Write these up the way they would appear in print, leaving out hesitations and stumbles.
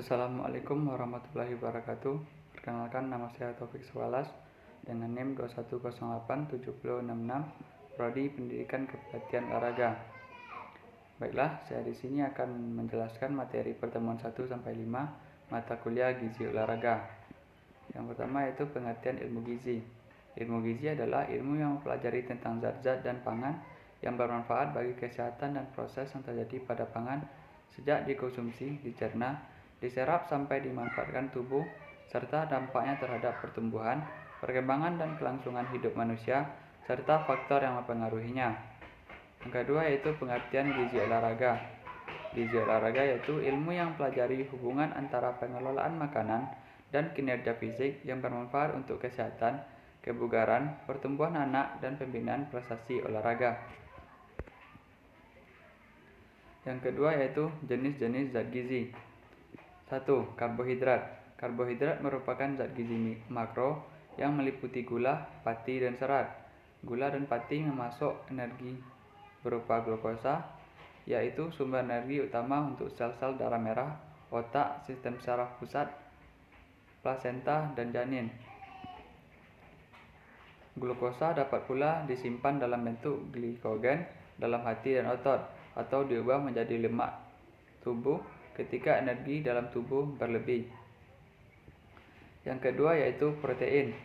Assalamualaikum warahmatullahi wabarakatuh. Perkenalkan, nama saya Taufik Sewalas dengan NIM 2108766, Prodi Pendidikan Kepelatihan Olahraga. Baiklah, saya di sini akan menjelaskan materi pertemuan 1 sampai 5 mata kuliah gizi olahraga. Yang pertama yaitu pengertian ilmu gizi. Ilmu gizi adalah ilmu yang mempelajari tentang zat-zat dan pangan yang bermanfaat bagi kesehatan dan proses yang terjadi pada pangan sejak dikonsumsi, dicerna, diserap sampai dimanfaatkan tubuh, serta dampaknya terhadap pertumbuhan, perkembangan dan kelangsungan hidup manusia, serta faktor yang mempengaruhinya. Yang kedua yaitu pengertian gizi olahraga. Gizi olahraga yaitu ilmu yang mempelajari hubungan antara pengelolaan makanan dan kinerja fisik yang bermanfaat untuk kesehatan, kebugaran, pertumbuhan anak, dan pembinaan prestasi olahraga. Yang kedua yaitu jenis-jenis zat gizi. 1. Karbohidrat. Karbohidrat merupakan zat gizi makro yang meliputi gula, pati, dan serat. Gula dan pati memasuk energi berupa glukosa, yaitu sumber energi utama untuk sel-sel darah merah, otak, sistem saraf pusat, plasenta, dan janin. Glukosa dapat pula disimpan dalam bentuk glikogen dalam hati dan otot, atau diubah menjadi lemak tubuh ketika energi dalam tubuh berlebih. Yang kedua yaitu protein.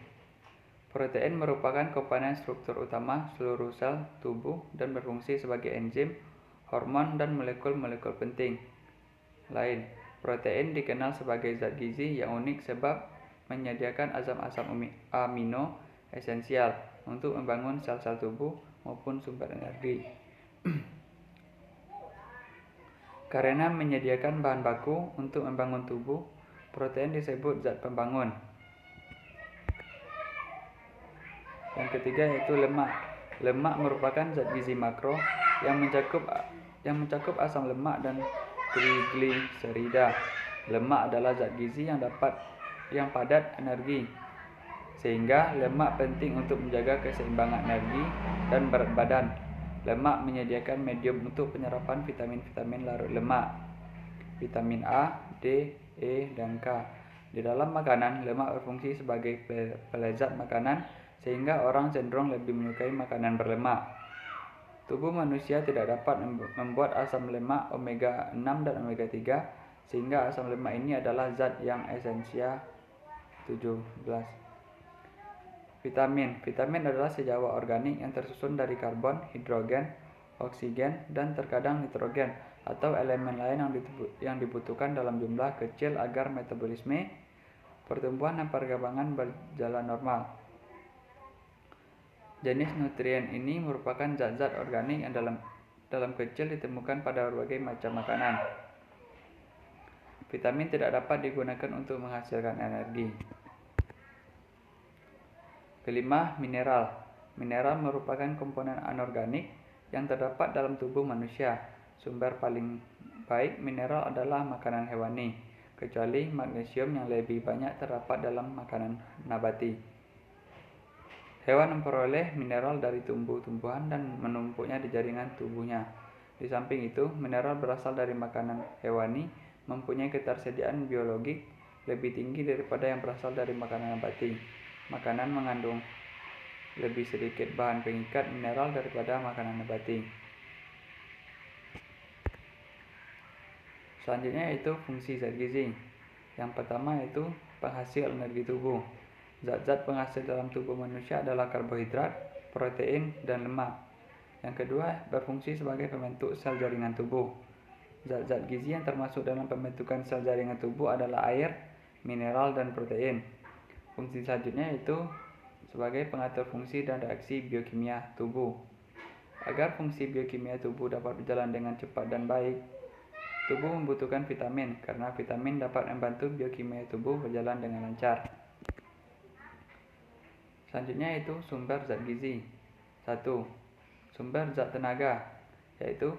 Protein merupakan komponen struktur utama seluruh sel tubuh dan berfungsi sebagai enzim, hormon, dan molekul-molekul penting lain. Protein dikenal sebagai zat gizi yang unik sebab menyediakan asam-asam amino esensial untuk membangun sel-sel tubuh maupun sumber energi. Karena menyediakan bahan baku untuk membangun tubuh, protein disebut zat pembangun. Yang ketiga yaitu lemak. Lemak merupakan zat gizi makro yang mencakup asam lemak dan trigliserida. Lemak adalah zat gizi yang padat energi, sehingga lemak penting untuk menjaga keseimbangan energi dan berat badan. Lemak menyediakan medium untuk penyerapan vitamin-vitamin larut lemak, vitamin A, D, E, dan K. Di dalam makanan, lemak berfungsi sebagai pelezat makanan, sehingga orang cenderung lebih menyukai makanan berlemak. Tubuh manusia tidak dapat membuat asam lemak omega 6 dan omega 3, sehingga asam lemak ini adalah zat yang esensial 17. Vitamin adalah senyawa organik yang tersusun dari karbon, hidrogen, oksigen, dan terkadang nitrogen atau elemen lain yang dibutuhkan dalam jumlah kecil agar metabolisme, pertumbuhan, dan perkembangan berjalan normal. Jenis nutrien ini merupakan zat-zat organik yang dalam kecil ditemukan pada berbagai macam makanan. Vitamin tidak dapat digunakan untuk menghasilkan energi. Kelima, mineral. Mineral merupakan komponen anorganik yang terdapat dalam tubuh manusia. Sumber paling baik mineral adalah makanan hewani, kecuali magnesium yang lebih banyak terdapat dalam makanan nabati. Hewan memperoleh mineral dari tumbuh-tumbuhan dan menumpuknya di jaringan tubuhnya. Di samping itu, mineral berasal dari makanan hewani mempunyai ketersediaan biologik lebih tinggi daripada yang berasal dari makanan nabati. Makanan mengandung lebih sedikit bahan pengikat mineral daripada makanan nabati. Selanjutnya yaitu fungsi zat gizi. Yang pertama yaitu penghasil energi tubuh. Zat-zat penghasil dalam tubuh manusia adalah karbohidrat, protein, dan lemak. Yang kedua, berfungsi sebagai pembentuk sel jaringan tubuh. Zat-zat gizi yang termasuk dalam pembentukan sel jaringan tubuh adalah air, mineral, dan protein. Fungsi selanjutnya yaitu sebagai pengatur fungsi dan reaksi biokimia tubuh. Agar fungsi biokimia tubuh dapat berjalan dengan cepat dan baik, tubuh membutuhkan vitamin, karena vitamin dapat membantu biokimia tubuh berjalan dengan lancar. Selanjutnya yaitu sumber zat gizi. 1. Sumber zat tenaga, yaitu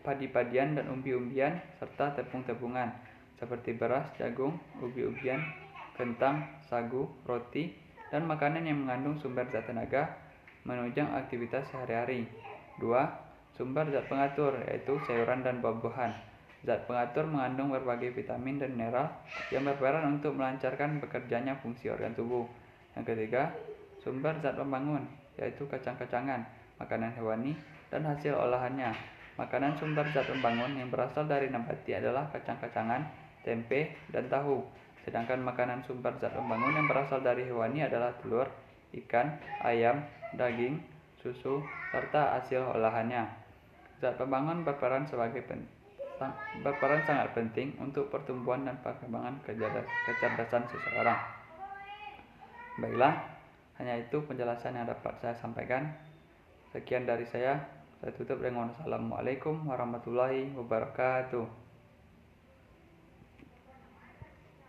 padi-padian dan umbi-umbian serta tepung-tepungan seperti beras, jagung, ubi-ubian, kentang, sagu, roti, dan makanan yang mengandung sumber zat tenaga menunjang aktivitas sehari-hari. 2. Sumber zat pengatur, yaitu sayuran dan buah-buahan. Zat pengatur mengandung berbagai vitamin dan mineral yang berperan untuk melancarkan bekerjanya fungsi organ tubuh. Yang ketiga, sumber zat pembangun, yaitu kacang-kacangan, makanan hewani, dan hasil olahannya. Makanan sumber zat pembangun yang berasal dari nabati adalah kacang-kacangan, tempe, dan tahu. Sedangkan makanan sumber zat pembangun yang berasal dari hewani adalah telur, ikan, ayam, daging, susu, serta hasil olahannya. Zat pembangun berperan sangat penting untuk pertumbuhan dan perkembangan kecerdasan seseorang. Baiklah, hanya itu penjelasan yang dapat saya sampaikan. Sekian dari saya tutup dengan Assalamualaikum warahmatullahi wabarakatuh.